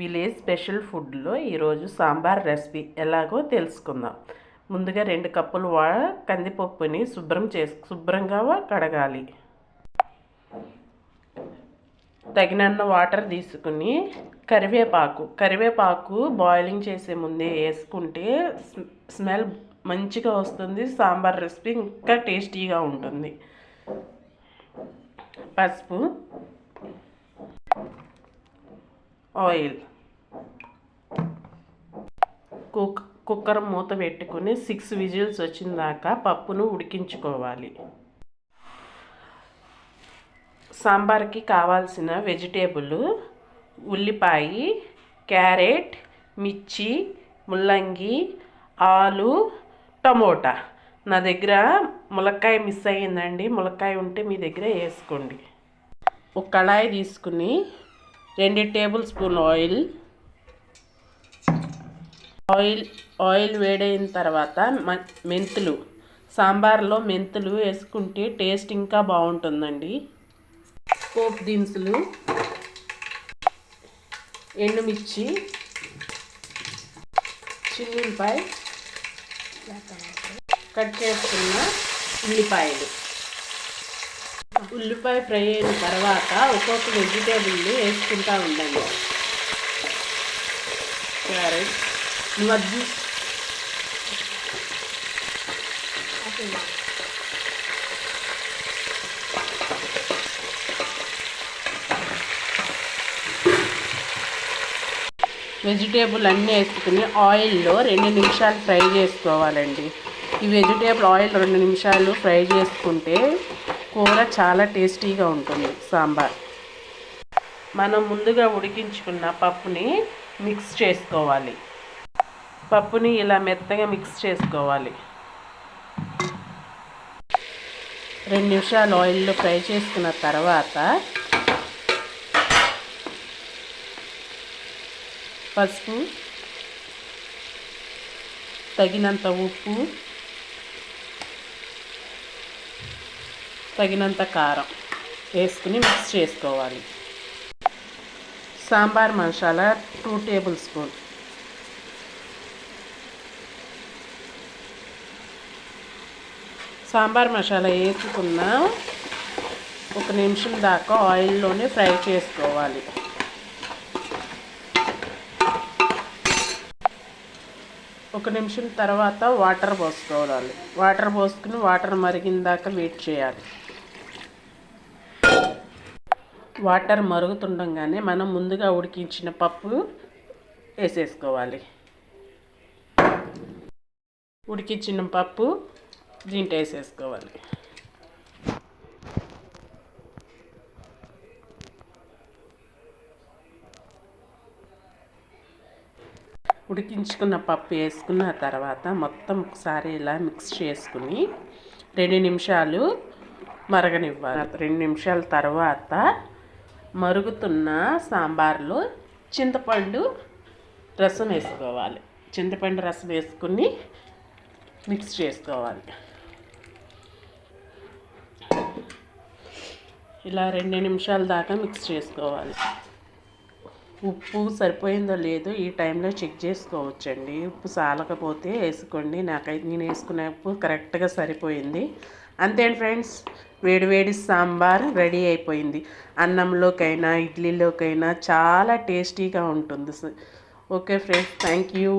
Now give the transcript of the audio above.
Village special ఫుడ్లో ఈరోజు sambar recipe ఎలాగో తెలుసుకుందాం. ముందుగా 2 కప్పులు కందిపప్పుని శుభ్రంగా కడగాలి. తగినన్ని వాటర్ తీసుకుని కరివేపాకు బాయిలింగ్ చేసే ముందే వేసుకుంటే స్మెల్ మంచిగా వస్తుంది. సాంబార్ రెసిపీ ఇంకా టేస్టీగా ఉంటుంది. పసుపు, ఆయిల్, కుక్కర్ మూత పెట్టుకుని 6 విజిల్స్ వచ్చిన దాకా పప్పును ఉడికించుకోవాలి. సాంబార్కి కావాల్సిన వెజిటేబుల్ ఉల్లిపాయ, క్యారెట్, మిర్చి, ముల్లంగి, ఆలు, టమోటా. నా దగ్గర ములక్కాయ మిస్ అయ్యిందండి. ములక్కాయ ఉంటే మీ దగ్గర వేసుకోండి. ఒక కళాయి తీసుకుని 2 టేబుల్ స్పూన్ ఆయిల్ వేడైన తర్వాత మెంతులు. సాంబార్లో మెంతులు వేసుకుంటే టేస్ట్ ఇంకా బాగుంటుందండి. పోపు దినుసులు, ఎండుమిర్చి, చిన్నులపాయ, కట్ చేసుకున్న ఉల్లిపాయలు. ఉల్లిపాయ ఫ్రై అయిన తర్వాత ఒక్కొక్క వెజిటేబుల్ని వేసుకుంటూ ఉండండి. క్యారెట్, వెజిటేబుల్ అన్నీ వేసుకుని ఆయిల్లో 2 నిమిషాలు ఫ్రై చేసుకోవాలండి. ఈ వెజిటేబుల్ ఆయిల్ 2 నిమిషాలు ఫ్రై చేసుకుంటే కూర చాలా టేస్టీగా ఉంటుంది. సాంబార్ మనం ముందుగా ఉడికించుకున్న పప్పుని మిక్స్ చేసుకోవాలి. పప్పుని ఇలా మెత్తగా మిక్స్ చేసుకోవాలి. 2 నిమిషాలు ఆయిల్లో ఫ్రై చేసుకున్న తర్వాత పసుపు, తగినంత ఉప్పు, తగినంత కారం వేసుకుని మిక్స్ చేసుకోవాలి. సాంబార్ మసాలా 2 టేబుల్ స్పూన్, సాంబార్ మసాలా వేసుకున్న 1 నిమిషం దాకా ఆయిల్లోనే ఫ్రై చేసుకోవాలి. 1 నిమిషం తర్వాత వాటర్ పోసుకోవాలి. వాటర్ పోసుకుని వాటర్ మరిగిన దాకా వెయిట్ చేయాలి. వాటర్ మరుగుతుండగానే మనం ముందుగా ఉడికించిన పప్పు వేసేసుకోవాలి. ఉడికించిన పప్పు దీంట్లో వేసేసుకోవాలి. ఉడికించుకున్న పప్పు వేసుకున్న తర్వాత మొత్తం ఒకసారి ఇలా మిక్స్ చేసుకుని 2 నిమిషాలు మరగనివ్వాలి. 2 నిమిషాల తర్వాత మరుగుతున్న సాంబార్లో చింతపండు రసం వేసుకోవాలి. చింతపండు రసం వేసుకుని మిక్స్ చేసుకోవాలి. ఇలా 2 నిమిషాల దాకా మిక్స్ చేసుకోవాలి. ఉప్పు సరిపోయిందో లేదో ఈ టైంలో చెక్ చేసుకోవచ్చండి. ఉప్పు సాలకపోతే వేసుకోండి. నేను వేసుకునే ఉప్పు కరెక్ట్గా సరిపోయింది. అంతే ఫ్రెండ్స్, వేడివేడి సాంబార్ రెడీ అయిపోయింది. అన్నంలోకైనా ఇడ్లీలోకైనా చాలా టేస్టీగా ఉంటుంది. Okay friends, thank you.